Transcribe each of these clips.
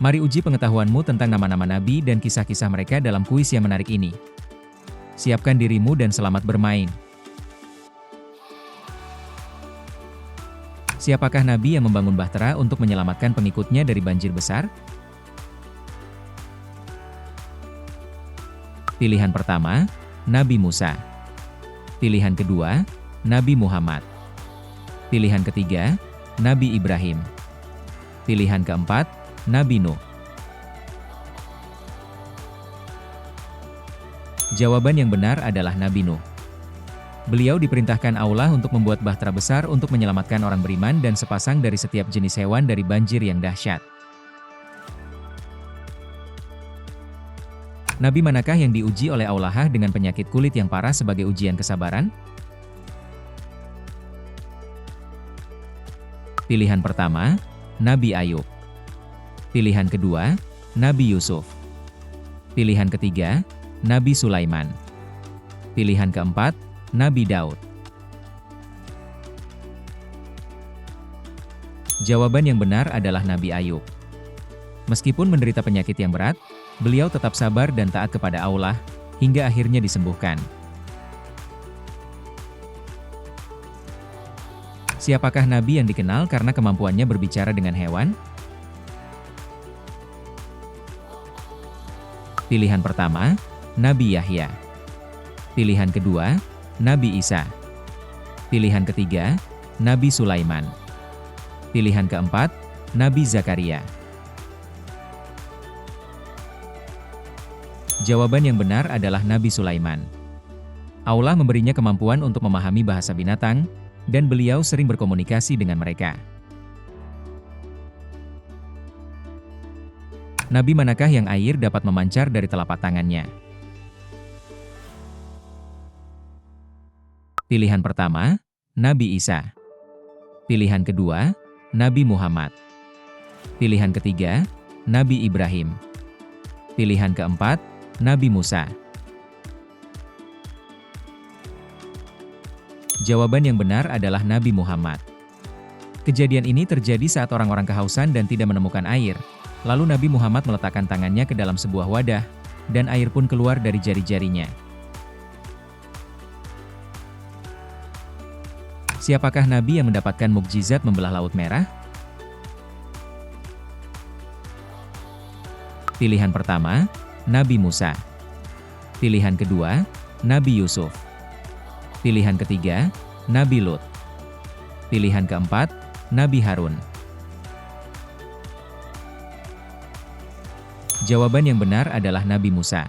Mari uji pengetahuanmu tentang nama-nama nabi dan kisah-kisah mereka dalam kuis yang menarik ini. Siapkan dirimu dan selamat bermain. Siapakah nabi yang membangun bahtera untuk menyelamatkan pengikutnya dari banjir besar? Pilihan pertama, Nabi Musa. Pilihan kedua, Nabi Muhammad. Pilihan ketiga, Nabi Ibrahim. Pilihan keempat, Nabi Nuh. Jawaban yang benar adalah Nabi Nuh. Beliau diperintahkan Allah untuk membuat bahtera besar untuk menyelamatkan orang beriman dan sepasang dari setiap jenis hewan dari banjir yang dahsyat. Nabi manakah yang diuji oleh Allah dengan penyakit kulit yang parah sebagai ujian kesabaran? Pilihan pertama, Nabi Ayub. Pilihan kedua, Nabi Yusuf. Pilihan ketiga, Nabi Sulaiman. Pilihan keempat, Nabi Daud. Jawaban yang benar adalah Nabi Ayub. Meskipun menderita penyakit yang berat, beliau tetap sabar dan taat kepada Allah, hingga akhirnya disembuhkan. Siapakah nabi yang dikenal karena kemampuannya berbicara dengan hewan? Pilihan pertama, Nabi Yahya. Pilihan kedua, Nabi Isa. Pilihan ketiga, Nabi Sulaiman. Pilihan keempat, Nabi Zakaria. Jawaban yang benar adalah Nabi Sulaiman. Allah memberinya kemampuan untuk memahami bahasa binatang, dan beliau sering berkomunikasi dengan mereka. Nabi manakah yang air dapat memancar dari telapak tangannya? Pilihan pertama, Nabi Isa. Pilihan kedua, Nabi Muhammad. Pilihan ketiga, Nabi Ibrahim. Pilihan keempat, Nabi Musa. Jawaban yang benar adalah Nabi Muhammad. Kejadian ini terjadi saat orang-orang kehausan dan tidak menemukan air. Lalu Nabi Muhammad meletakkan tangannya ke dalam sebuah wadah, dan air pun keluar dari jari-jarinya. Siapakah Nabi yang mendapatkan mukjizat membelah Laut Merah? Pilihan pertama, Nabi Musa. Pilihan kedua, Nabi Yusuf. Pilihan ketiga, Nabi Lut. Pilihan keempat, Nabi Harun. Jawaban yang benar adalah Nabi Musa.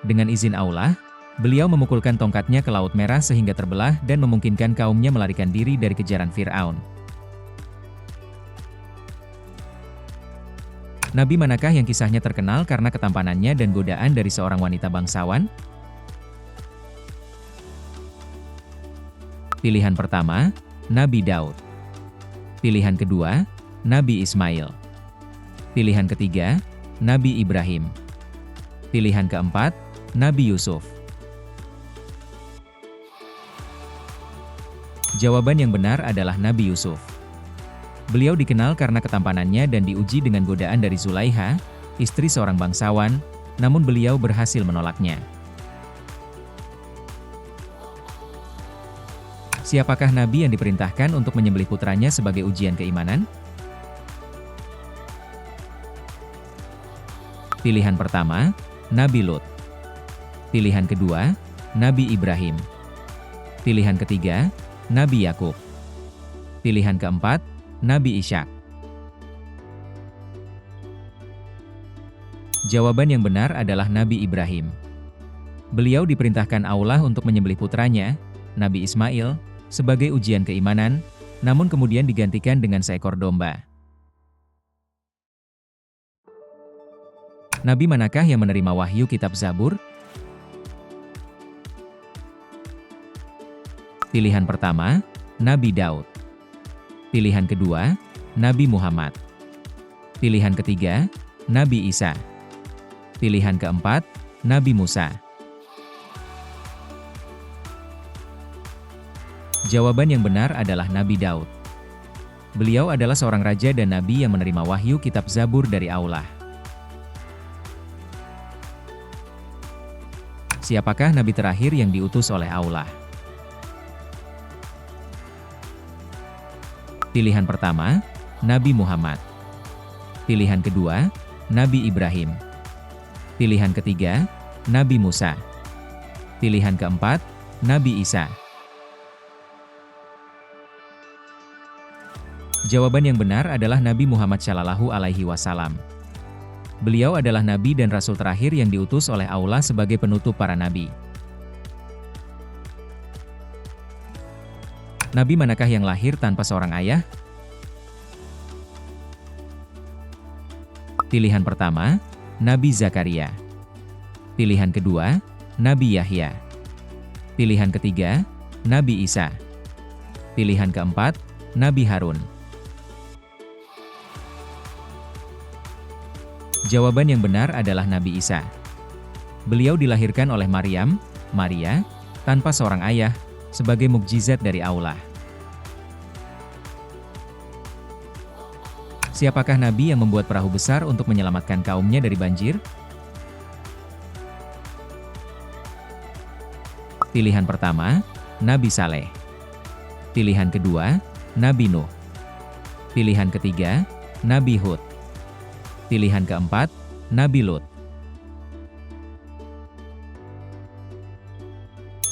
Dengan izin Allah, beliau memukulkan tongkatnya ke Laut Merah sehingga terbelah dan memungkinkan kaumnya melarikan diri dari kejaran Fir'aun. Nabi manakah yang kisahnya terkenal karena ketampanannya dan godaan dari seorang wanita bangsawan? Pilihan pertama, Nabi Daud. Pilihan kedua, Nabi Ismail. Pilihan ketiga, Nabi Ibrahim. Pilihan keempat, Nabi Yusuf. Jawaban yang benar adalah Nabi Yusuf. Beliau dikenal karena ketampanannya dan diuji dengan godaan dari Zulaiha, istri seorang bangsawan, namun beliau berhasil menolaknya. Siapakah nabi yang diperintahkan untuk menyembelih putranya sebagai ujian keimanan? Pilihan pertama, Nabi Lut. Pilihan kedua, Nabi Ibrahim. Pilihan ketiga, Nabi Yakub. Pilihan keempat, Nabi Ishak. Jawaban yang benar adalah Nabi Ibrahim. Beliau diperintahkan Allah untuk menyembelih putranya, Nabi Ismail, sebagai ujian keimanan, namun kemudian digantikan dengan seekor domba. Nabi manakah yang menerima wahyu kitab Zabur? Pilihan pertama, Nabi Daud. Pilihan kedua, Nabi Muhammad. Pilihan ketiga, Nabi Isa. Pilihan keempat, Nabi Musa. Jawaban yang benar adalah Nabi Daud. Beliau adalah seorang raja dan nabi yang menerima wahyu kitab Zabur dari Allah. Siapakah nabi terakhir yang diutus oleh Allah? Pilihan pertama, Nabi Muhammad. Pilihan kedua, Nabi Ibrahim. Pilihan ketiga, Nabi Musa. Pilihan keempat, Nabi Isa. Jawaban yang benar adalah Nabi Muhammad Shallallahu Alaihi Wasallam. Beliau adalah nabi dan rasul terakhir yang diutus oleh Allah sebagai penutup para nabi. Nabi manakah yang lahir tanpa seorang ayah? Pilihan pertama, Nabi Zakaria. Pilihan kedua, Nabi Yahya. Pilihan ketiga, Nabi Isa. Pilihan keempat, Nabi Harun. Jawaban yang benar adalah Nabi Isa. Beliau dilahirkan oleh Maria, tanpa seorang ayah, sebagai mukjizat dari Allah. Siapakah nabi yang membuat perahu besar untuk menyelamatkan kaumnya dari banjir? Pilihan pertama, Nabi Saleh. Pilihan kedua, Nabi Nuh. Pilihan ketiga, Nabi Hud. Pilihan keempat, Nabi Lut.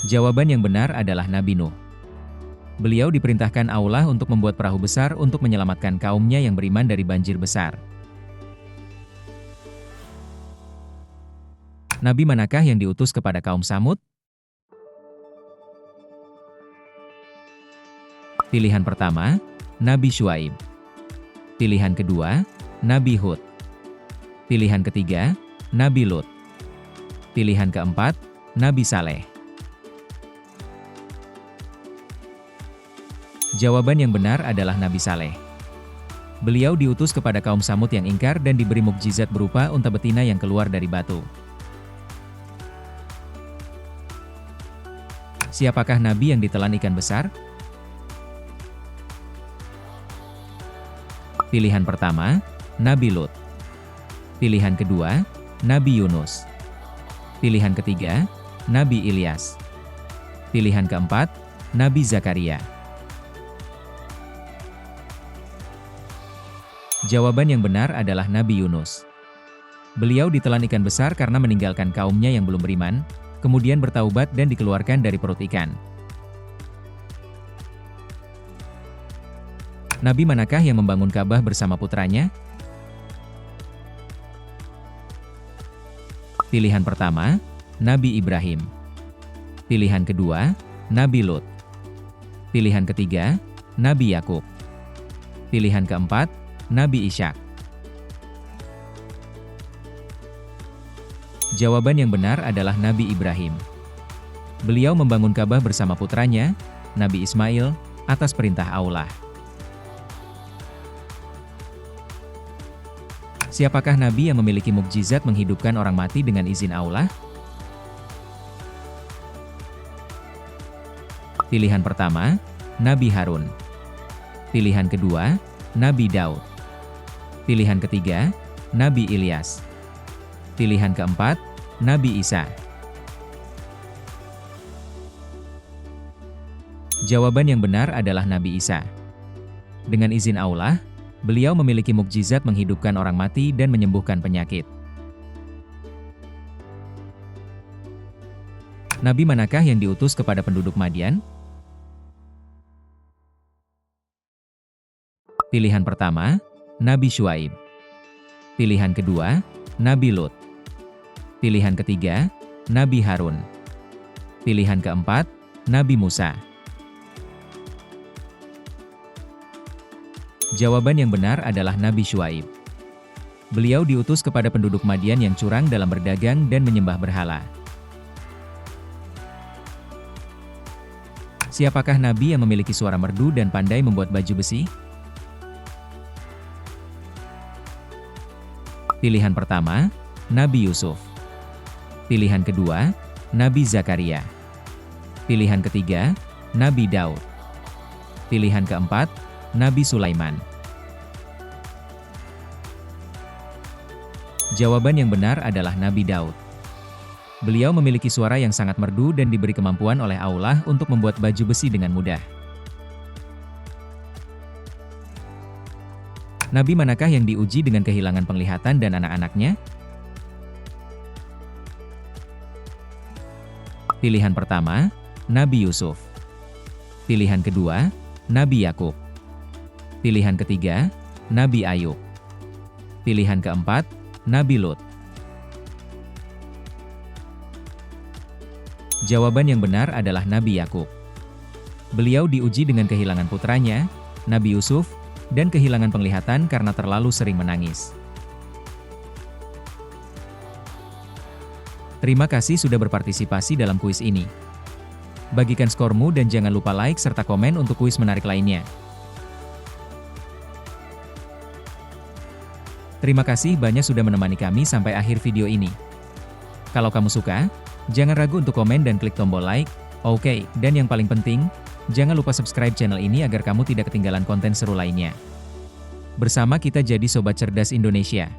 Jawaban yang benar adalah Nabi Nuh. Beliau diperintahkan Allah untuk membuat perahu besar untuk menyelamatkan kaumnya yang beriman dari banjir besar. Nabi manakah yang diutus kepada kaum Samud? Pilihan pertama, Nabi Syuaib. Pilihan kedua, Nabi Hud. Pilihan ketiga, Nabi Lut. Pilihan keempat, Nabi Saleh. Jawaban yang benar adalah Nabi Saleh. Beliau diutus kepada kaum Samud yang ingkar dan diberi mukjizat berupa unta betina yang keluar dari batu. Siapakah nabi yang ditelan ikan besar? Pilihan pertama, Nabi Lut. Pilihan kedua, Nabi Yunus. Pilihan ketiga, Nabi Ilyas. Pilihan keempat, Nabi Zakaria. Jawaban yang benar adalah Nabi Yunus. Beliau ditelan ikan besar karena meninggalkan kaumnya yang belum beriman, kemudian bertaubat dan dikeluarkan dari perut ikan. Nabi manakah yang membangun Ka'bah bersama putranya? Pilihan pertama, Nabi Ibrahim. Pilihan kedua, Nabi Lut. Pilihan ketiga, Nabi Yakub. Pilihan keempat, Nabi Ishak. Jawaban yang benar adalah Nabi Ibrahim. Beliau membangun Ka'bah bersama putranya, Nabi Ismail, atas perintah Allah. Siapakah nabi yang memiliki mukjizat menghidupkan orang mati dengan izin Allah? Pilihan pertama, Nabi Harun. Pilihan kedua, Nabi Daud. Pilihan ketiga, Nabi Ilyas. Pilihan keempat, Nabi Isa. Jawaban yang benar adalah Nabi Isa. Dengan izin Allah, beliau memiliki mukjizat menghidupkan orang mati dan menyembuhkan penyakit. Nabi manakah yang diutus kepada penduduk Madian? Pilihan pertama, Nabi Syuaib. Pilihan kedua, Nabi Lut. Pilihan ketiga, Nabi Harun. Pilihan keempat, Nabi Musa. Jawaban yang benar adalah Nabi Syuaib. Beliau diutus kepada penduduk Madian yang curang dalam berdagang dan menyembah berhala. Siapakah nabi yang memiliki suara merdu dan pandai membuat baju besi? Pilihan pertama, Nabi Yusuf. Pilihan kedua, Nabi Zakaria. Pilihan ketiga, Nabi Daud. Pilihan keempat, Nabi Sulaiman. Jawaban yang benar adalah Nabi Daud. Beliau memiliki suara yang sangat merdu dan diberi kemampuan oleh Allah untuk membuat baju besi dengan mudah. Nabi manakah yang diuji dengan kehilangan penglihatan dan anak-anaknya? Pilihan pertama, Nabi Yusuf. Pilihan kedua, Nabi Yakub. Pilihan ketiga, Nabi Ayub. Pilihan keempat, Nabi Lut. Jawaban yang benar adalah Nabi Yakub. Beliau diuji dengan kehilangan putranya, Nabi Yusuf, dan kehilangan penglihatan karena terlalu sering menangis. Terima kasih sudah berpartisipasi dalam kuis ini. Bagikan skormu dan jangan lupa like serta komen untuk kuis menarik lainnya. Terima kasih banyak sudah menemani kami sampai akhir video ini. Kalau kamu suka, jangan ragu untuk komen dan klik tombol like, oke, dan yang paling penting, jangan lupa subscribe channel ini agar kamu tidak ketinggalan konten seru lainnya. Bersama kita jadi Sobat Cerdas Indonesia.